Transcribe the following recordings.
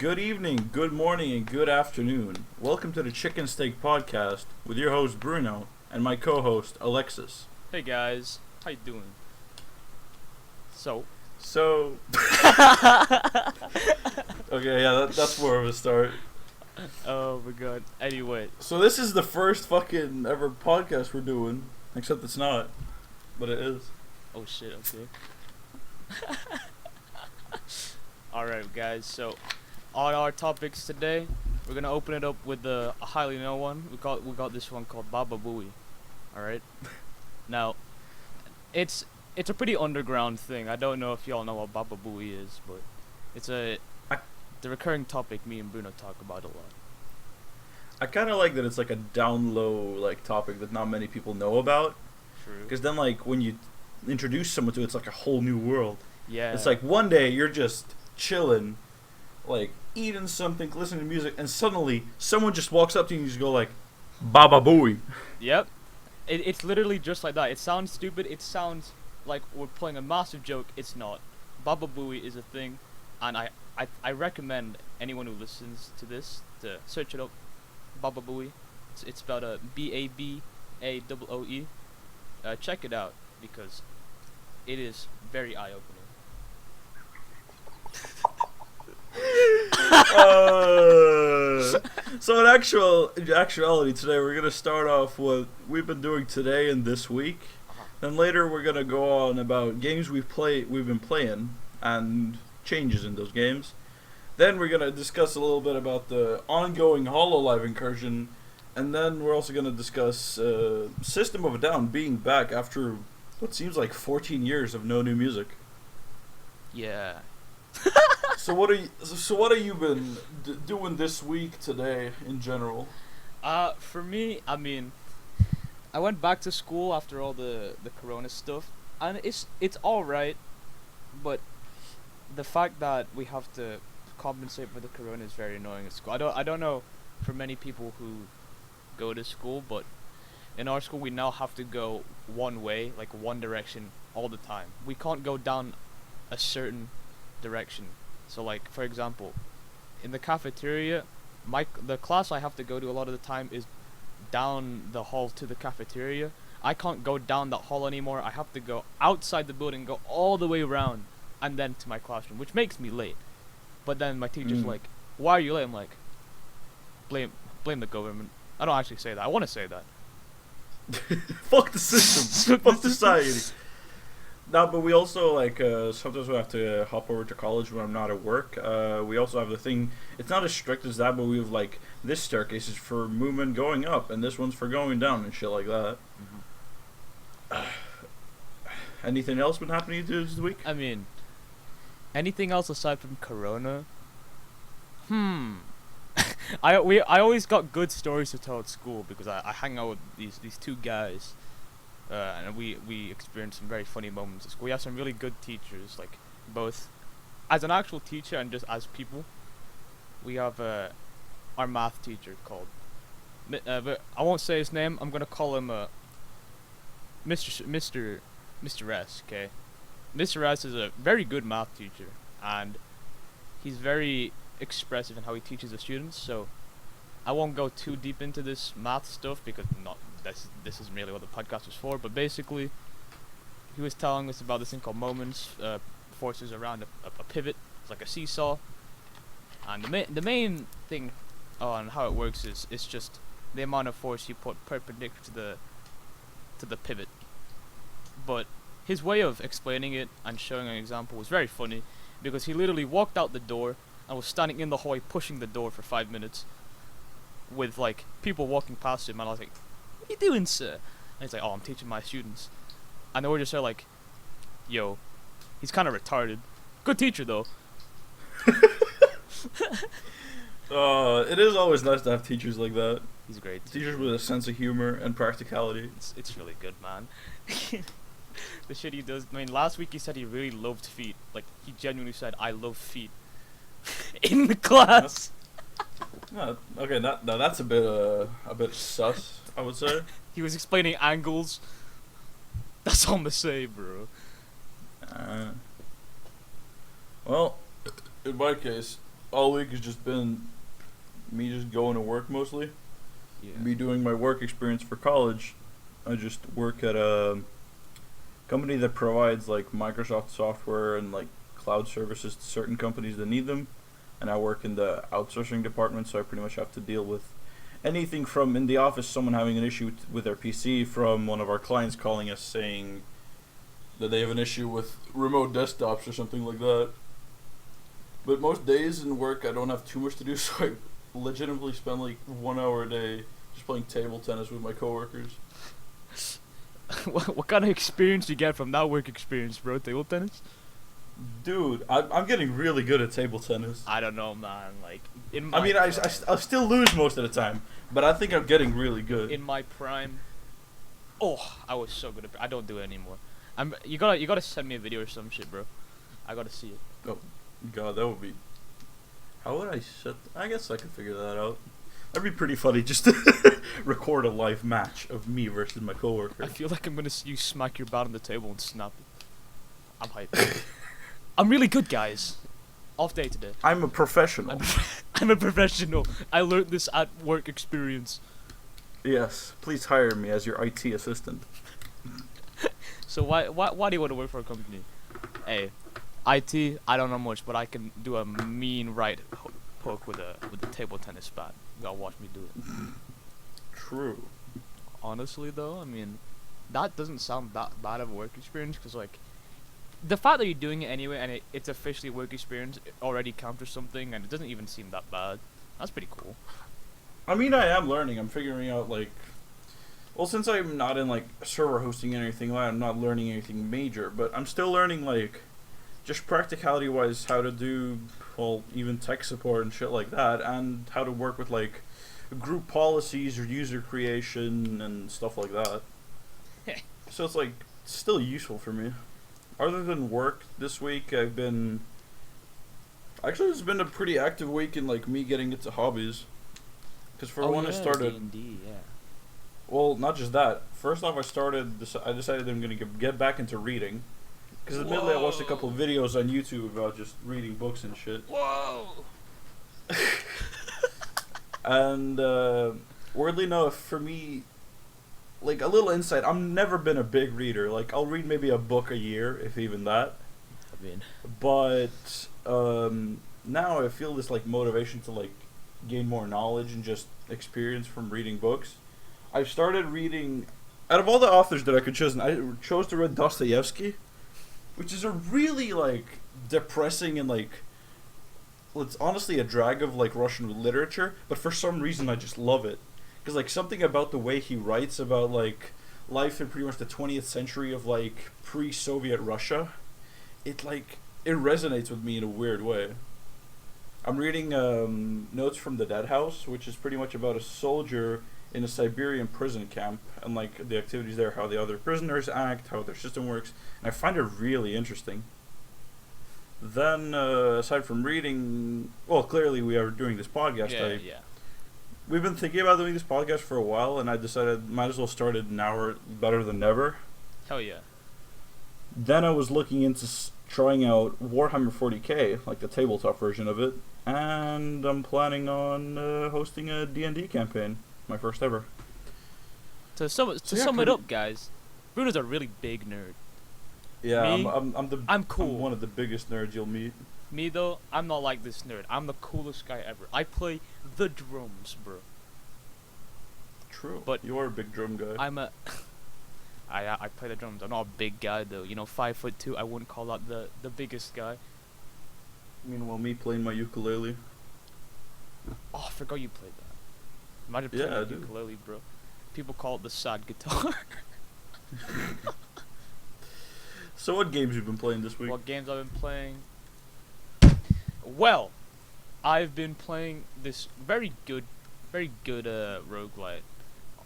good evening, good morning, and good afternoon. Welcome to the Chicken Steak Podcast with your host Bruno and my co-host Alexis. Hey guys, how you doing? So, okay, yeah, that's more of a start. oh my god. Anyway, So this is the first fucking ever podcast we're doing, except it's not, but it is. oh shit, okay. Alright guys, so on our topics today, we're gonna open it up with a highly known one. We got this one called Baba Booey. Alright? Now, it's a pretty underground thing. I don't know if y'all know what Baba Booey is, but it's the recurring topic me and Bruno talk about a lot. I kind of like that it's like a down low like topic that not many people know about. True. Because then like when you introduce someone to it, it's like a whole new world. Yeah. It's like one day you're just chilling, like eating something, listening to music, and suddenly someone just walks up to you and you just go like, Baba Booey. Yep. It's literally just like that. It sounds stupid. It sounds like we're playing a massive joke. It's not. Baba Booey is a thing, and I recommend anyone who listens to this to search it up. Baba Booey. It's spelled BABAOOE. Check it out because it is very eye-opening. So in actuality today we're gonna start off what we've been doing today and this week. Then later we're gonna go on about games we've been playing and changes in those games. Then we're gonna discuss a little bit about the ongoing HoloLive incursion, and then we're also gonna discuss System of a Down being back after what seems like 14 years of no new music. Yeah. So what have you been doing this week today in general? For me, I mean, I went back to school after all the corona stuff, and it's all right, but the fact that we have to compensate for the corona is very annoying at school. I don't know for many people who go to school, but in our school we now have to go one way, like one direction all the time. We can't go down a certain direction. So like for example, in the cafeteria, the class I have to go to a lot of the time is down the hall to the cafeteria. I can't go down that hall anymore. I have to go outside the building, go all the way around, and then to my classroom, which makes me late. But then my teacher's like, "Why are you late?" I'm like, blame the government. I don't actually say that. I want to say that. Fuck the system. Fuck society. No, but we also like sometimes we have to hop over to college when I'm not at work. We also have the thing. It's not as strict as that, but we have like this staircase is for movement going up, and this one's for going down and shit like that. Anything else been happening to you this week? I mean, anything else aside from Corona? I always got good stories to tell at school because I hang out with these two guys. And we experienced some very funny moments at school. We have some really good teachers, like both as an actual teacher and just as people. We have our math teacher called, but I won't say his name. I'm gonna call him Mr. S. Okay, Mr. S is a very good math teacher, and he's very expressive in how he teaches the students. So I won't go too deep into this math stuff because this is really what the podcast was for, but basically, he was telling us about this thing called moments, forces around a pivot. It's like a seesaw, and the main thing on how it works is it's just the amount of force you put perpendicular to the pivot. But his way of explaining it and showing an example was very funny because he literally walked out the door and was standing in the hallway pushing the door for 5 minutes with like people walking past him, and I was like, "What are you doing, sir?" And he's like, "Oh, I'm teaching my students." And they were just like, "Yo, he's kind of retarded. Good teacher, though." It is always nice to have teachers like that. He's great. Teachers with a sense of humor and practicality. It's really good, man. The shit he does. I mean, last week he said he really loved feet. Like, he genuinely said, "I love feet." In the class. No, okay, that's a bit sus, I would say. He was explaining angles. That's all I'm gonna say, bro. Well, in my case, all week has just been me just going to work mostly. Yeah. Me doing my work experience for college. I just work at a company that provides like Microsoft software and like cloud services to certain companies that need them. And I work in the outsourcing department, so I pretty much have to deal with anything from in the office someone having an issue with their PC, from one of our clients calling us saying that they have an issue with remote desktops or something like that. But most days in work I don't have too much to do, so I legitimately spend like 1 hour a day just playing table tennis with my coworkers. What kind of experience do you get from that work experience, bro? Table tennis? Dude, I'm getting really good at table tennis. I don't know, man. Like in I my mean, prime, I still lose most of the time, but I think I'm getting really good. in my prime. Oh, I was so good at. I don't do it anymore. You gotta send me a video or some shit, bro. I gotta see it. Oh, God, that would be. How would I set? I guess I could figure that out. That'd be pretty funny just to record a live match of me versus my coworker. I feel like I'm gonna see you smack your bat on the table and snap it. I'm hyped. I'm really good, guys. Off day today. I'm a professional. I'm a professional. I learned this at work experience. Yes, please hire me as your IT assistant. So why do you want to work for a company? Hey, IT, I don't know much, but I can do a mean right poke with a table tennis bat. You gotta watch me do it. True. Honestly, though, I mean, that doesn't sound that bad of a work experience, because like, the fact that you're doing it anyway and it's officially work experience already counts for something, and it doesn't even seem that bad. That's pretty cool. I mean, I am learning. I'm figuring out like, well, since I'm not in like server hosting and anything, I'm not learning anything major, but I'm still learning like, just practicality wise how to do, well, even tech support and shit like that, and how to work with like group policies or user creation and stuff like that. So it's like still useful for me. Other than work this week, it's been a pretty active week in like me getting into hobbies. Because for one, I started. D&D, yeah. Well, not just that. First off, I decided I'm gonna get back into reading. Because admittedly, I watched a couple of videos on YouTube about just reading books and shit. Whoa. And weirdly enough, for me, like a little insight, I've never been a big reader. Like I'll read maybe a book a year, if even that. I mean, But now I feel this like motivation to like gain more knowledge and just experience from reading books. I've started reading, out of all the authors that I could choose, I chose to read Dostoevsky, which is a really like depressing and like, well, it's honestly a drag of like Russian literature, but for some reason I just love it. Because like something about the way he writes about like life in pretty much the 20th century of like pre-Soviet Russia, it resonates with me in a weird way. I'm reading Notes from the Dead House, which is pretty much about a soldier in a Siberian prison camp and like the activities there, how the other prisoners act, how their system works, and I find it really interesting. Then aside from reading, well, clearly we are doing this podcast. yeah. We've been thinking about doing this podcast for a while, and I decided might as well start it now, better than never. Hell yeah. Then I was looking into trying out Warhammer 40k, like the tabletop version of it, and I'm planning on hosting a D&D campaign, my first ever. To sum it up, guys, Bruno's a really big nerd. Yeah, Me, I'm cool. I'm one of the biggest nerds you'll meet. Me though, I'm not like this nerd. I'm the coolest guy ever. I play the drums, bro. True, But you are a big drum guy. I play the drums. I'm not a big guy though. 5'2". I wouldn't call that the biggest guy. Meanwhile, me playing my ukulele. Oh, I forgot you played that. Imagine playing Yeah, I the do. ukulele, bro. People call it the sad guitar. So what games you been playing this week? What games I've been playing? Well, I've been playing this very good roguelite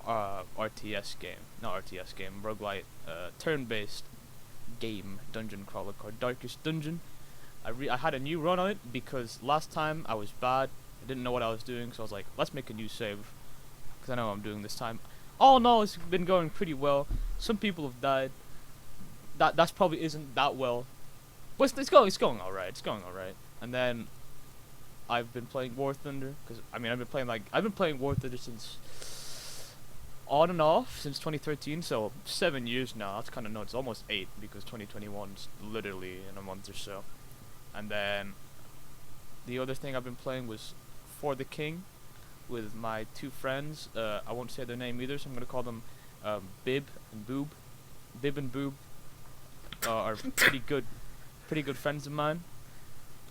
RTS game. Not RTS game, roguelite turn-based game, dungeon crawler called Darkest Dungeon. I had a new run on it because last time I was bad. I didn't know what I was doing, so I was like, let's make a new save because I know what I'm doing this time. All in all, it's been going pretty well. Some people have died. That's probably isn't that well, but it's going alright. It's going alright. And then I've been playing War Thunder because I've been playing War Thunder since on and off since 2013, so 7 years now. That's kind of nuts. Almost 8 because 2021's literally in a month or so. And then the other thing I've been playing was For the King with my 2 friends. I won't say their name either, so I'm gonna call them Bib and Boob. Bib and Boob are pretty good friends of mine,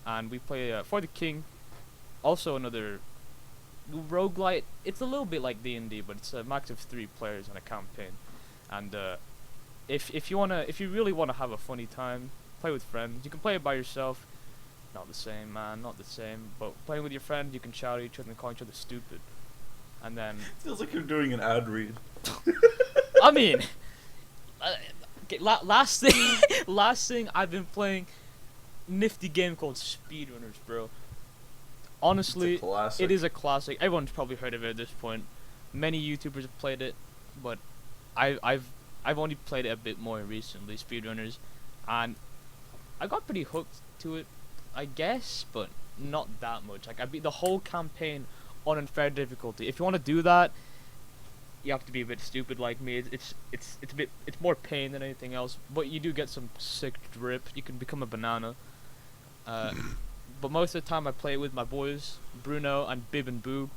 and we play For the King. Also another roguelite. It's a little bit like D&D, but it's a max of 3 players on a campaign. And if you really wanna have a funny time, play with friends. You can play it by yourself. Not the same, man. Not the same. But playing with your friends, you can shout at each other and call each other stupid. And then Feels like you're doing an ad read. I mean, okay, last thing I've been playing, nifty game called Speedrunners, bro. Honestly, it is a classic. Everyone's probably heard of it at this point. Many YouTubers have played it, but I've only played it a bit more recently, Speedrunners, and I got pretty hooked to it, I guess, but not that much. Like I beat the whole campaign on unfair difficulty. If you want to do that, you have to be a bit stupid like me. It's more pain than anything else, but you do get some sick drip. You can become a banana. But most of the time I play with my boys, Bruno and Bib and Boob.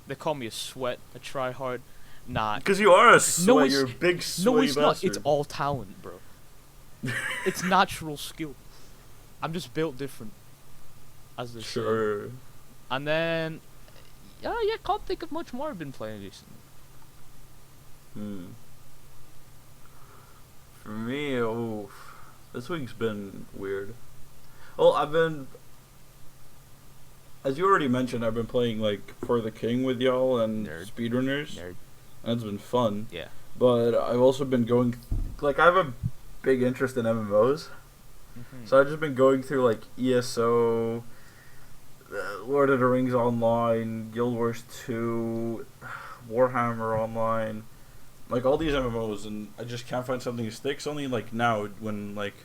They call me a sweat, a tryhard. Nah. Because you are a sweat. You're a big sweaty No, it's not. bastard. It's all talent, bro. It's natural skill. I'm just built different. As they say. Sure. And then, yeah, can't think of much more I've been playing recently. For me, this week's been weird. As you already mentioned, I've been playing like For the King with y'all and Speedrunners. Nerd. That's been fun. Yeah. But I've also been going, I have a big interest in MMOs. So I've just been going through like ESO, Lord of the Rings Online, Guild Wars 2, Warhammer Online, like all these MMOs, and I just can't find something that sticks. Only like now when like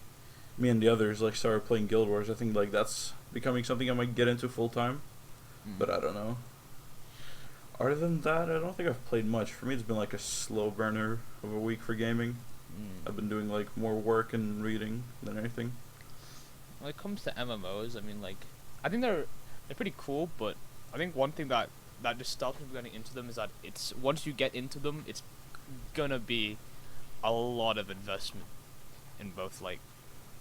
me and the others like started playing Guild Wars, I think like that's becoming something I might get into full time. But I don't know. Other than that, I don't think I've played much. For me, it's been like a slow burner of a week for gaming. I've been doing like more work and reading than anything. When it comes to MMOs, I mean, like, I think they're pretty cool, but I think one thing that just stops me from getting into them is that it's once you get into them, it's gonna be a lot of investment in both like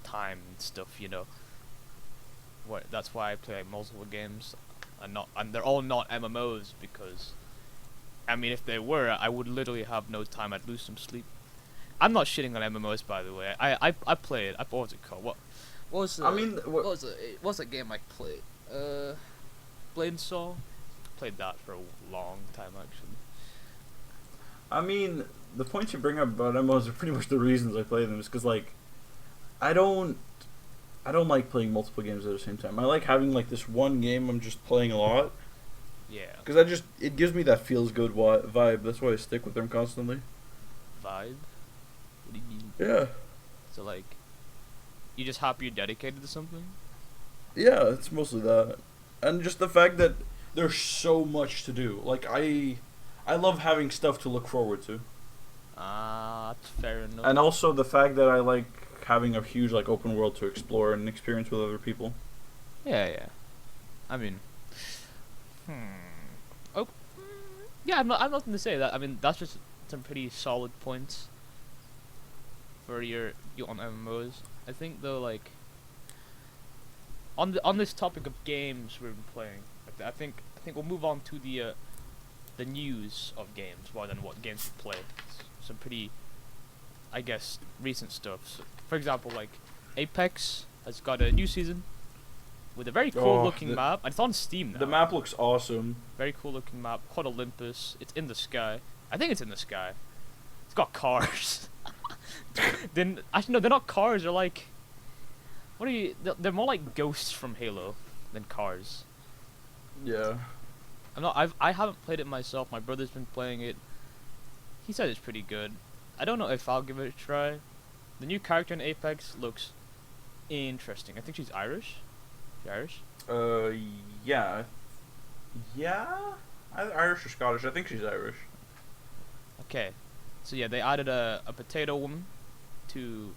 time and stuff, you know. That's why I play like multiple games, and they're all not MMOs because, I mean, if they were, I would literally have no time. I'd lose some sleep. I'm not shitting on MMOs, by the way. I played. What was it called? What was the? What was the game I played? Blade and Soul. Played that for a long time actually. I mean, the points you bring up about MMOs are pretty much the reasons I play them. Is because like, I don't like playing multiple games at the same time. I like having like this one game I'm just playing a lot. Yeah. Because it gives me that feels good vibe. That's why I stick with them constantly. Vibe. What do you mean? Yeah. So like, you just happy you're dedicated to something? Yeah, it's mostly that, and just the fact that there's so much to do. Like I love having stuff to look forward to. That's fair enough. And also the fact that I like having a huge like open world to explore and experience with other people. Yeah. I mean, oh, yeah. I'm nothing to say. That I mean, that's just some pretty solid points for you on MMOs. I think though, like on this topic of games we've been playing, I think we'll move on to the news of games rather than what games we play. Some pretty, I guess, recent stuff. So, for example, like Apex has got a new season with a very cool looking map, and it's on Steam now. The map looks awesome. Very cool looking map called Olympus. It's in the sky. I think it's in the sky. It's got cars. Then actually no, they're not cars. They're like, what are you? They're more like ghosts from Halo than cars. Yeah. I haven't played it myself. My brother's been playing it. He said it's pretty good. I don't know if I'll give it a try. The new character in Apex looks interesting. I think she's Irish. She Irish? Uh, yeah, yeah. Irish or Scottish? I think she's Irish. Okay. So yeah, they added a potato woman to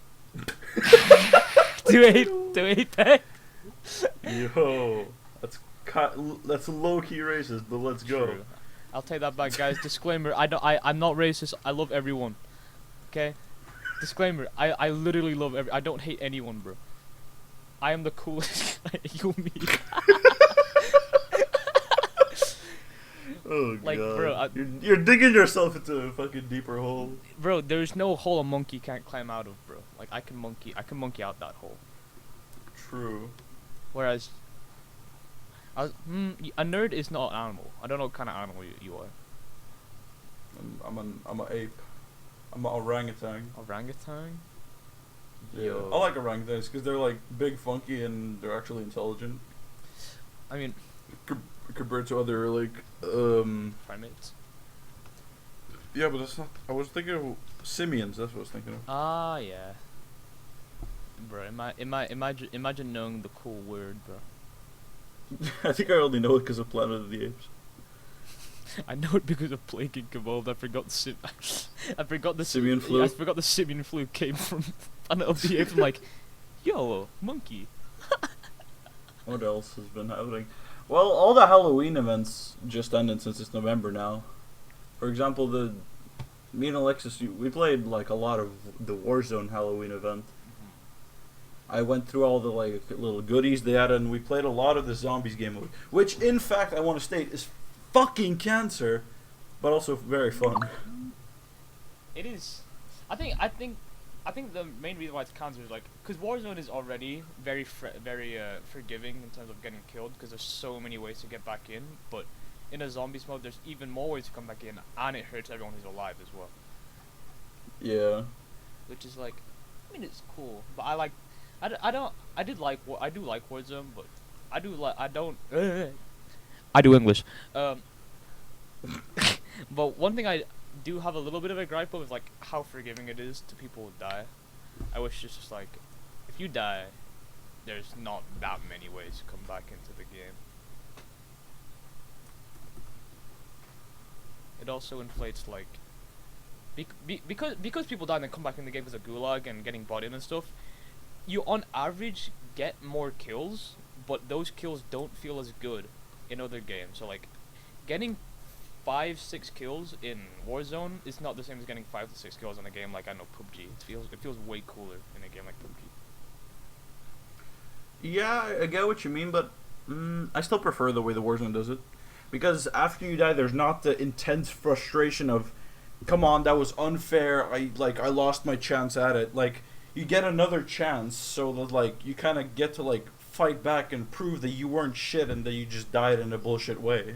to Apex. Yo, that's low key racist, but let's go. True. I'll take that back, guys. Disclaimer: I'm not racist. I love everyone. Okay. Disclaimer: I literally love I don't hate anyone, bro. I am the coolest you meet. Oh Like, god, bro, you're digging yourself into a fucking deeper hole. Bro, there's no hole a monkey can't climb out of, bro. Like I can monkey out that hole. True. Whereas, a nerd is not an animal. I don't know what kind of animal you are. I'm an ape. I'm an orangutan. Orangutan? Yeah. Yo. I like orangutans because they're like big, funky, and they're actually intelligent I mean, compared to other like primates. Yeah, but that's not. I was thinking of simians. That's what I was thinking of. Ah, yeah. Bro, imagine knowing the cool word, bro. I think I only know it because of Planet of the Apes. I know it because of Plague Involved. I forgot the I forgot the Simian flu? I forgot the simian flu came from Planet of the Apes. I'm like, yo, monkey. What else has been happening? Well, all the Halloween events just ended since it's November now. For example, me and Alexis, we played like a lot of the Warzone Halloween event. I went through all the like little goodies they added, and we played a lot of the zombies game mode, which in fact I want to state is fucking cancer, but also very fun. It is. I think the main reason why it's cancer is like because Warzone is already very forgiving in terms of getting killed because there's so many ways to get back in, but in a zombies mode there's even more ways to come back in, and it hurts everyone who's alive as well. Yeah. Which is like, I mean it's cool, but I do like Warzone, but I do English. But one thing I do have a little bit of a gripe of is like how forgiving it is to people who die. I wish it's just like, if you die, there's not that many ways to come back into the game. It also inflates like, because people die and then come back in the game because of gulag and getting bought in and stuff. You on average get more kills, but those kills don't feel as good in other games. So like, getting 5-6 kills in Warzone is not the same as getting 5 to 6 kills in a game like I know PUBG. It feels way cooler in a game like PUBG. Yeah, I get what you mean, but I still prefer the way the Warzone does it, because after you die, there's not the intense frustration of, come on, that was unfair. I lost my chance at it. Like, you get another chance, so that like you kind of get to like fight back and prove that you weren't shit and that you just died in a bullshit way.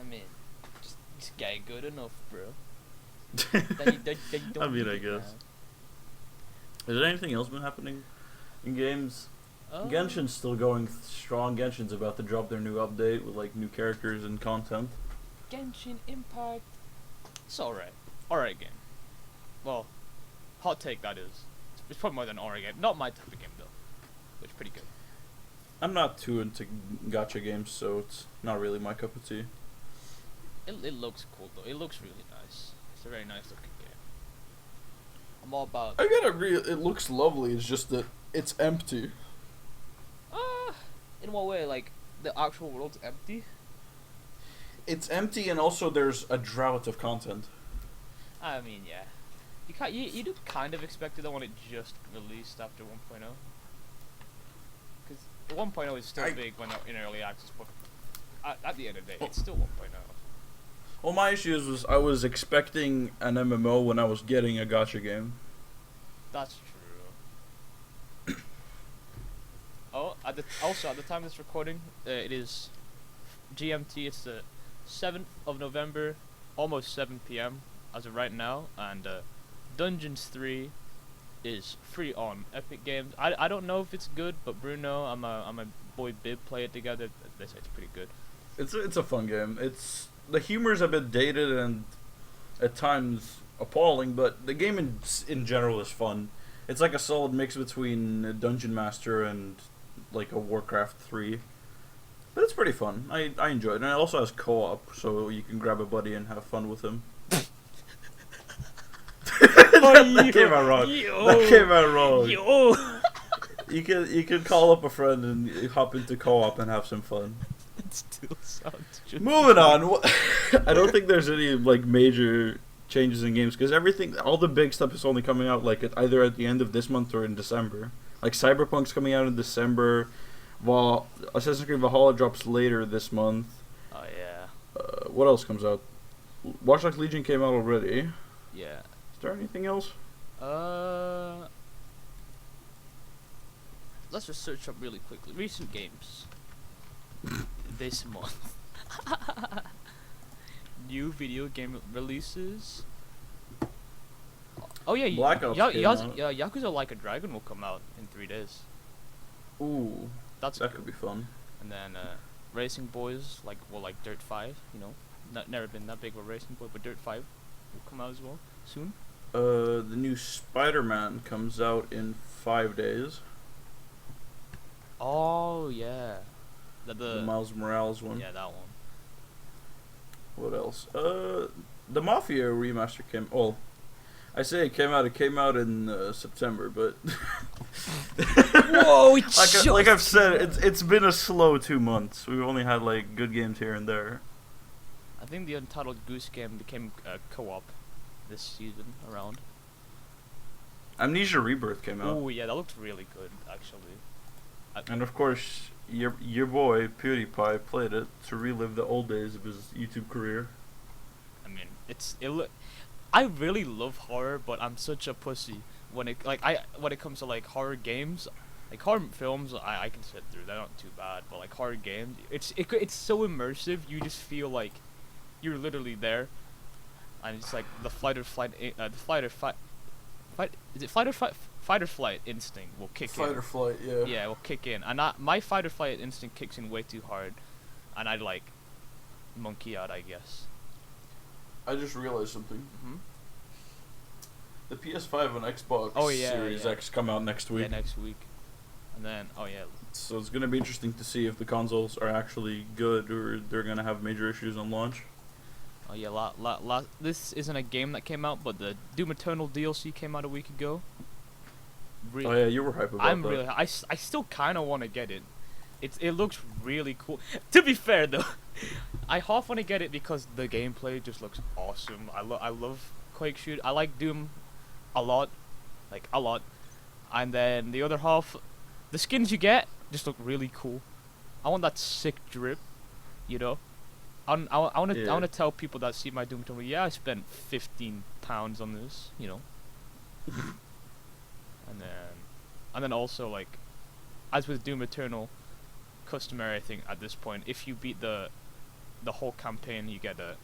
I mean, just get good enough, bro. That you don't I mean, I need it, guess. Has there anything else been happening in games? Genshin's still going strong. Genshin's about to drop their new update with like new characters and content. Genshin Impact. It's alright. Alright game. Well, hot take that is. It's probably more than an alright game. Not my type of game though. But it's pretty good. I'm not too into gacha games, so it's not really my cup of tea. It looks cool though. It looks really nice. It's a very nice looking game. I'm all about. I gotta agree, it looks lovely. It's just that it's empty. In what way? Like the actual world's empty? It's empty, and also there's a drought of content. I mean, yeah. You do kind of expect it though when it just released after 1.0. Because 1.0 is still big when in early access, but at the end of the day, it's still 1.0. Well, my issue was I was expecting an MMO when I was getting a gacha game. That's true. Oh, also at the time of this recording, it is GMT. It's the 7th of November, almost 7 p.m. as of right now, and Dungeons 3 is free on Epic Games. I don't know if it's good, but Bruno, I'm a boy Bib play it together. They say it's pretty good. It's a fun game. The humor's a bit dated and at times appalling, but the game in general is fun. It's like a solid mix between Dungeon Master and like a Warcraft 3. But it's pretty fun. I enjoy it. And it also has co-op, so you can grab a buddy and have fun with him. that came out wrong. That came out wrong. You can call up a friend and hop into co-op and have some fun. It still sounds just Moving on. I don't think there's any like major changes in games because all the big stuff is only coming out like either at the end of this month or in December. Like Cyberpunk's coming out in December. Assassin's Creed Valhalla drops later this month. Oh yeah. What else comes out? Watch Dogs Legion came out already. Yeah. Is there anything else? Let's just search up really quickly. Recent games. This month. New video game releases. Oh yeah, Black Ops came out. Yakuza Like a Dragon will come out in 3 days. Ooh, That could be fun. And then Racing Boys, like Dirt 5, you know, never been that big of a Racing Boy, but Dirt 5 will come out as well soon. The new Spider-Man comes out in 5 days. Oh yeah, The Miles Morales one. Yeah, that one. What else? The Mafia remaster came. Well, I say it came out. It came out in September, but Whoa! like I've said, it's been a slow 2 months. We've only had like good games here and there. I think the Untitled Goose Game became co-op this season around. Amnesia Rebirth came out. Oh yeah, that looked really good actually. And of course, your boy PewDiePie played it to relive the old days of his YouTube career. I mean, I really love horror, but I'm such a pussy when it comes to like horror games, like horror films. I can sit through. They're not too bad, but like horror games, it's so immersive. You just feel like you're literally there, and it's like the fight or flight instinct will kick in. Fight or flight, yeah. Yeah, it will kick in, and my fight or flight instinct kicks in way too hard, and I'd like monkey out, I guess. I just realized something. Mm-hmm. The PS5 and Xbox Series X come out next week. Yeah, next week. And then, So it's going to be interesting to see if the consoles are actually good or they're going to have major issues on launch. Oh yeah, this isn't a game that came out, but the Doom Eternal DLC came out a week ago. Oh yeah, you were hype about that. I still kind of want to get it. It looks really cool. To be fair though, I half want to get it because the gameplay just looks awesome. I love Quake shoot. I like Doom a lot, and then the other half, the skins you get just look really cool. I want that sick drip, you know. I want to tell people that see my Doom Eternal, yeah, I spent £15 on this, you know. and then also like, as with Doom Eternal, customary I think at this point, if you beat the whole campaign, you get a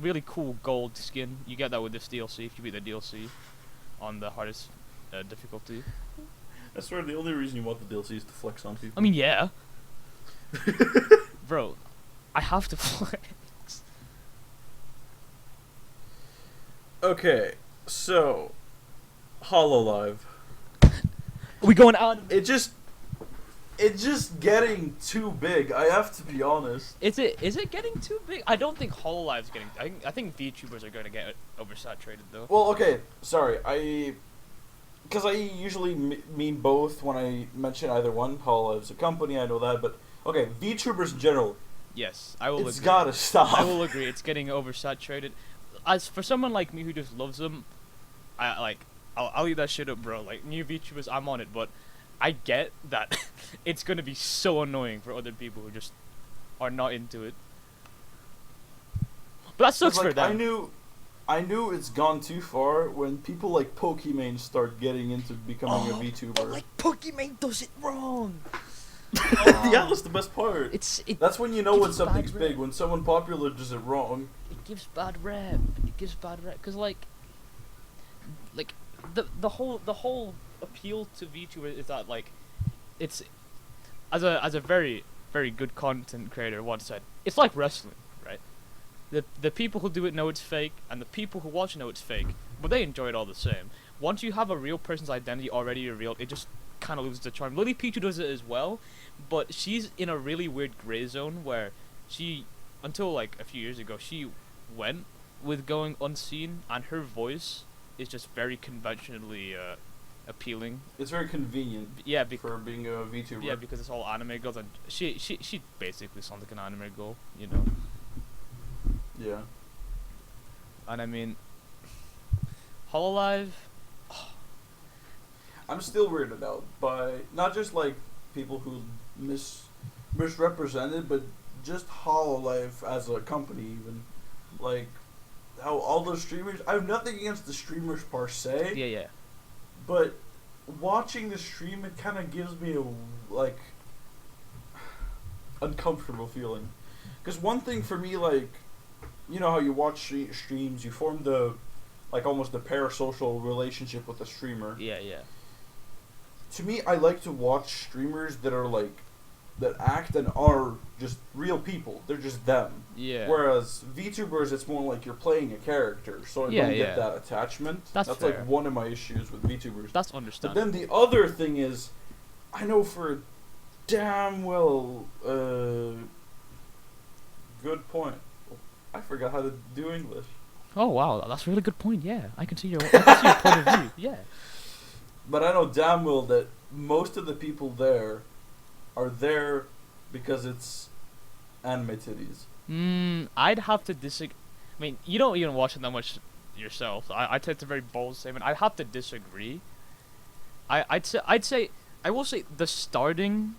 really cool gold skin. You get that with this DLC if you beat the DLC on the hardest difficulty. I swear the only reason you want the DLC is to flex on people. I mean, yeah. Bro, I have to flex. Okay, so HoloLive. Are we going out? It's just getting too big. I have to be honest. Is it getting too big? I don't think HoloLive's getting. I think VTubers are going to get oversaturated though. Well, okay, sorry. Because I usually mean both when I mention either one. HoloLive's a company, I know that, but okay, VTubers in general. Yes, I will. It's gotta stop. I will agree. It's getting oversaturated. As for someone like me who just loves them, I'll eat that shit up, bro. Like new VTubers, I'm on it, but I get that it's gonna be so annoying for other people who just are not into it. But that sucks for them. I knew it's gone too far when people like Pokimane start getting into becoming a VTuber. But like Pokimane does it wrong. Yeah, that's the best part. That's when you know when something's big. When someone popular does it wrong. It gives bad rep. Cause like the whole appeal to VTuber is that like it's as a very very good content creator once said, it's like wrestling, right? The people who do it know it's fake, and the people who watch know it's fake, but they enjoy it all the same. Once you have a real person's identity already revealed, it just kind of loses the charm. Lily Pichu does it as well, but she's in a really weird gray zone where she, until like a few years ago, she went with going unseen, and her voice is just very conventionally appealing. It's very convenient. Yeah, for being a VTuber. Yeah, because it's all anime girls, and she basically sounds like an anime girl, you know. Yeah. And I mean, Hololive. I'm still weirded out by not just like people who misrepresented, but just Hololive as a company, even like how all those streamers. I have nothing against the streamers per se. Yeah. But watching the stream, it kind of gives me a like uncomfortable feeling. Because one thing for me, like, you know how you watch streams, you form the like almost the parasocial relationship with the streamer. Yeah. To me, I like to watch streamers that are like that act and are just real people. They're just them. Yeah. Whereas VTubers, it's more like you're playing a character, so I don't get that attachment. That's like fair. one of my issues with VTubers. That's But understandable. then the other thing is, I know for damn well, good point. I forgot how to do English. Oh wow, that's a really good point. Yeah, I can see your point of view. Yeah. But I know damn well that most of the people there are there because it's anime titties. I'd have to disagree. I mean, you don't even watch it that much yourself. I take a very bold statement. I'd have to disagree. I'd say I will say the starting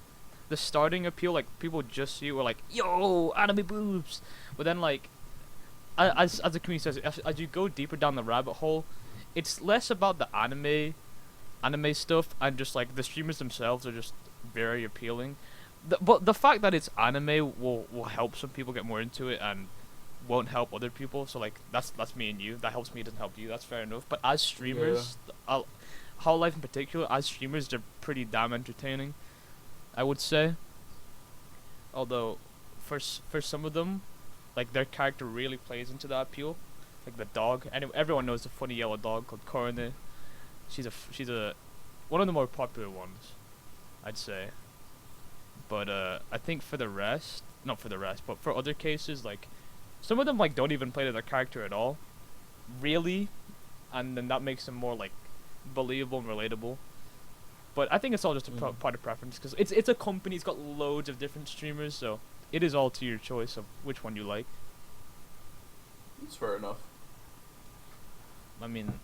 appeal, like people just see it were like, yo, anime boobs. But then like as the community says, as you go deeper down the rabbit hole, it's less about the anime stuff, and just like the streamers themselves are just very appealing. But the fact that it's anime will help some people get more into it and won't help other people. So like that's me and you. That helps me, doesn't help you. That's fair enough. But as streamers, Hololive in particular, as streamers, they're pretty damn entertaining, I would say. Although, for some of them, like their character really plays into that appeal. Like the dog, and everyone knows the funny yellow dog called Korone. She's a one of the more popular ones, I'd say. But I think not for the rest, but for other cases, like some of them like don't even play to their character at all, really, and then that makes them more like believable and relatable. But I think it's all just a part of preference, because it's a company. It's got loads of different streamers, so it is all to your choice of which one you like. That's fair enough. I mean,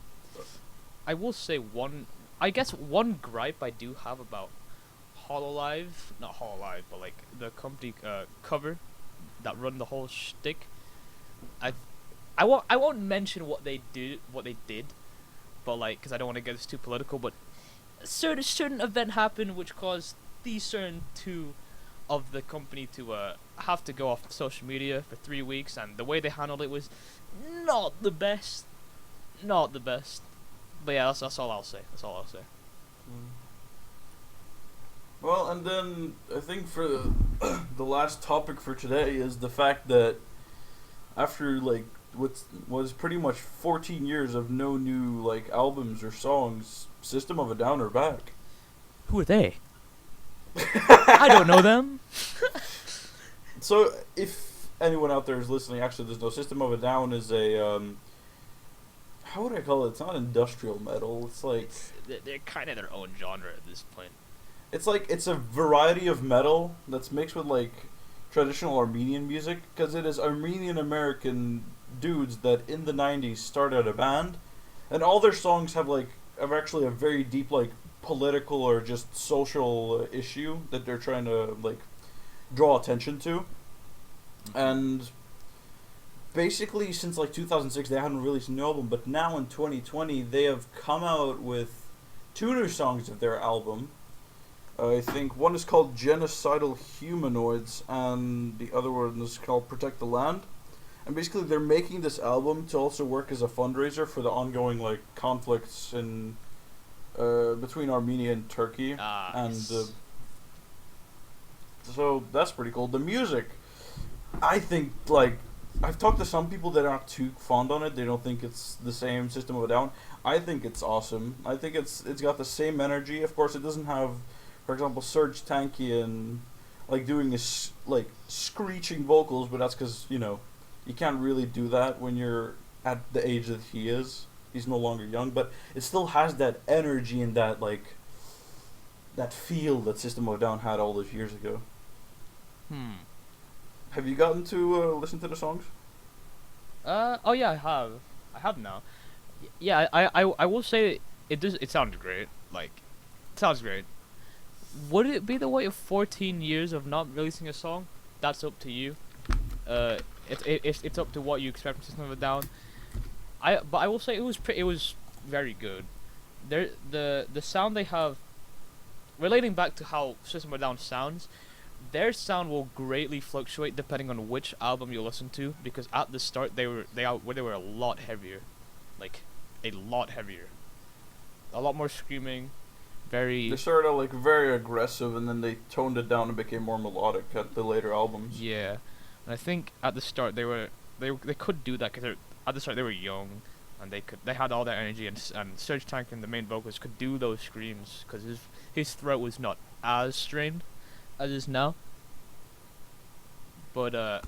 I will say one gripe I do have about Hololive, not Hololive, but like the company cover that run the whole shtick. I won't mention what they did, but like, because I don't want to get this too political, but a certain event happened which caused the certain two of the company to have to go off social media for 3 weeks, and the way they handled it was not the best. But yeah, that's all I'll say. Well, and then I think for the last topic for today is the fact that after like what was pretty much 14 years of no new like albums or songs, System of a Down are back. Who are they? I don't know them. So if anyone out there is listening, actually, there's no System of a Down is a how would I call it? It's not industrial metal. It's like they're kind of their own genre at this point. It's like it's a variety of metal that's mixed with like traditional Armenian music, because it is Armenian American dudes that in the 90s started a band, and all their songs have actually a very deep like political or just social issue that they're trying to like draw attention to. And basically since like 2006 they haven't released a new album, but now in 2020 they have come out with 2 new songs of their album. I think one is called Genocidal Humanoids and the other one is called Protect the Land. And basically they're making this album to also work as a fundraiser for the ongoing like conflicts in between Armenia and Turkey. And so that's pretty cool. The music, I think, like I've talked to some people that aren't too fond on it. They don't think it's the same System of a Down. I think it's awesome. I think it's got the same energy. Of course, it doesn't have, for example, Serge Tankian like doing his like screeching vocals, but that's because you can't really do that when you're at the age that he is. He's no longer young, but it still has that energy and that that feel that System of a Down had all those years ago. Hmm. Have you gotten to listen to the songs? Oh yeah, I have. I have now. Yeah, I will say it does. It sounds great. Like, it sounds great. Would it be the way of 14 years of not releasing a song? That's up to you. It's up to what you expect from System of a Down. But I will say it was very good. The sound they have, relating back to how System of a Down sounds, their sound will greatly fluctuate depending on which album you listen to, because at the start they were a lot heavier, like a lot heavier, a lot more screaming, very. They started out like very aggressive, and then they toned it down and became more melodic at the later albums. Yeah, and I think at the start they could do that because at the start they were young, and they had all that energy, and Serge Tankian, the main vocalist, could do those screams because his throat was not as strained as is now. But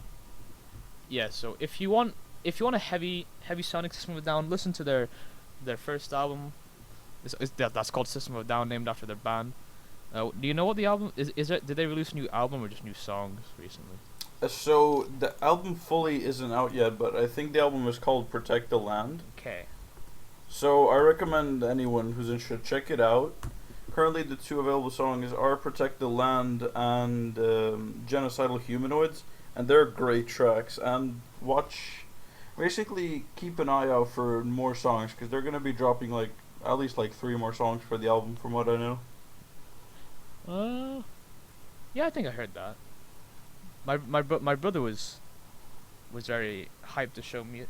yeah. So if you want a heavy sounding System of a Down, listen to their first album. That's called System of a Down, named after their band. Do you know what the album is? Did they release a new album or just new songs recently? So the album fully isn't out yet, but I think the album is called Protect the Land. Okay. So I recommend anyone who's interested check it out. Currently, the two available songs are Protect the Land and Genocidal Humanoids, and they're great tracks. And basically keep an eye out for more songs, because they're going to be dropping at least 3 more songs for the album from what I know. Yeah, I think I heard that. My brother was very hyped to show me it,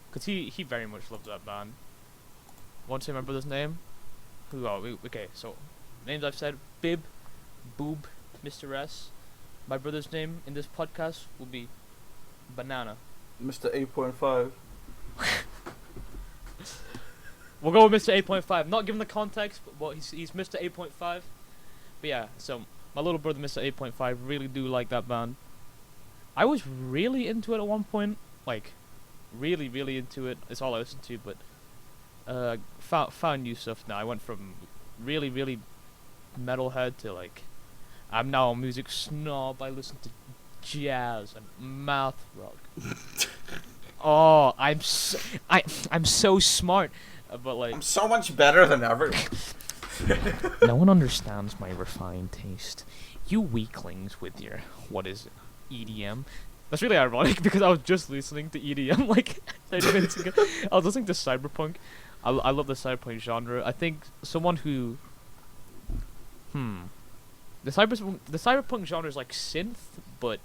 because he very much loved that band. Want to say my brother's name? Okay, so names I've said: Bib, Boob, Mr. S. My brother's name in this podcast will be Banana. Mr. 8.5. We'll go with Mr. 8.5. Not given the context, but he's Mr. 8.5. But yeah, so my little brother, Mr. 8.5, really do like that band. I was really into it at one point, really, really into it. It's all I listened to, but found new stuff now. I went from really, really metalhead to I'm now a music snob. I listen to jazz and math rock. Oh, I'm so smart, but I'm so much better than everyone. No one understands my refined taste. You weaklings with your what is it, EDM? That's really ironic because I was just listening to EDM 30 minutes ago. I was listening to cyberpunk. I love the cyberpunk genre. I think someone who the cyberpunk genre is like synth, but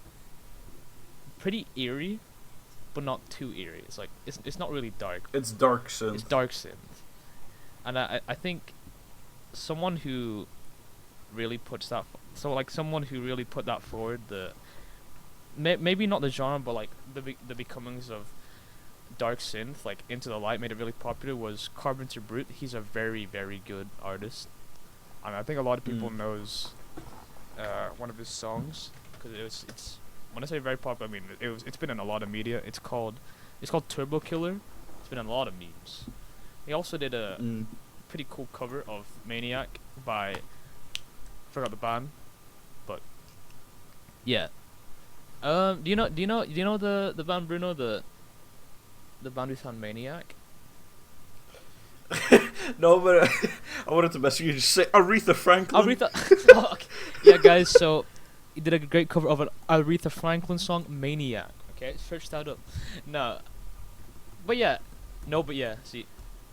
pretty eerie, but not too eerie. It's not really dark. It's dark synth. It's dark synth, and I think someone who really puts that someone who really put that forward, maybe not the genre, but the becomings of dark synth, Into the Light, made it really popular, was Carpenter Brute. He's a very, very good artist, and I think a lot of people knows one of his songs because it's when I say very popular, I mean it's been in a lot of media. It's called Turbo Killer. It's been in a lot of memes. He also did a pretty cool cover of Maniac by, I forgot the band, but yeah. Do you know the band Bruno, the band who found Maniac? No, but I wanted to message you. Just say Aretha Franklin. Oh, okay. Yeah, guys. So he did a great cover of an Aretha Franklin song, Maniac. Okay, search that up. But yeah. See,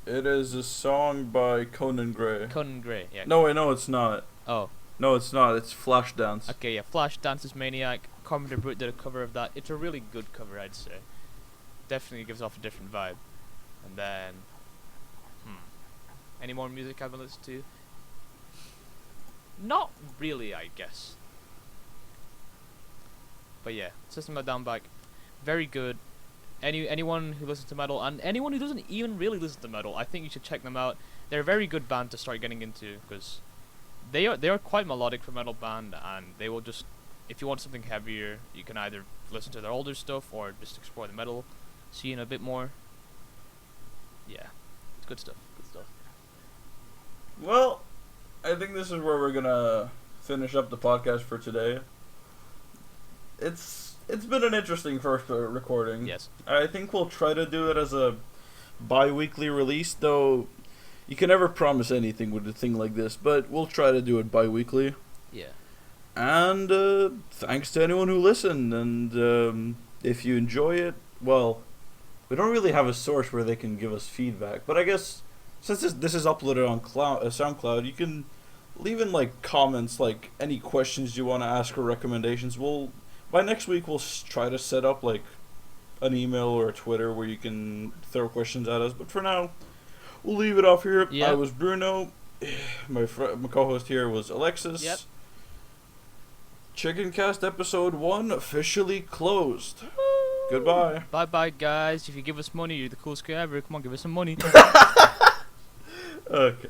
it is a song by Conan Gray. Conan Gray. Yeah. No, wait, no, it's not. Oh. No, it's not. It's Flashdance. Okay, yeah. Flashdance is Maniac. Carpenter Brute did a cover of that. It's a really good cover, I'd say. Definitely gives off a different vibe. And then, any more music I've been listening to? Not really, I guess. But yeah, System of a Down back, very good. anyone who listens to metal and anyone who doesn't even really listen to metal, I think you should check them out. They're a very good band to start getting into because they are quite melodic for metal band, and they will just, if you want something heavier, you can either listen to their older stuff or just explore the metal scene a bit more. Yeah, it's good stuff. Good stuff. Well, I think this is where we're gonna finish up the podcast for today. It's been an interesting first recording. Yes. I think we'll try to do it as a bi-weekly release, though you can never promise anything with a thing like this, but we'll try to do it bi-weekly. Yeah. And thanks to anyone who listened, and if you enjoy it, well, we don't really have a source where they can give us feedback, but I guess since this is uploaded on SoundCloud, you can leave in like comments, like any questions you want to ask or recommendations. By next week we'll try to set up like an email or a Twitter where you can throw questions at us, but for now we'll leave it off here. Yep. I was Bruno. My co-host here was Alexis. Yep. Chicken Cast episode 1 officially closed. Goodbye. Bye bye, guys. If you give us money, you're the coolest guy ever. Come on, give us some money. Okay.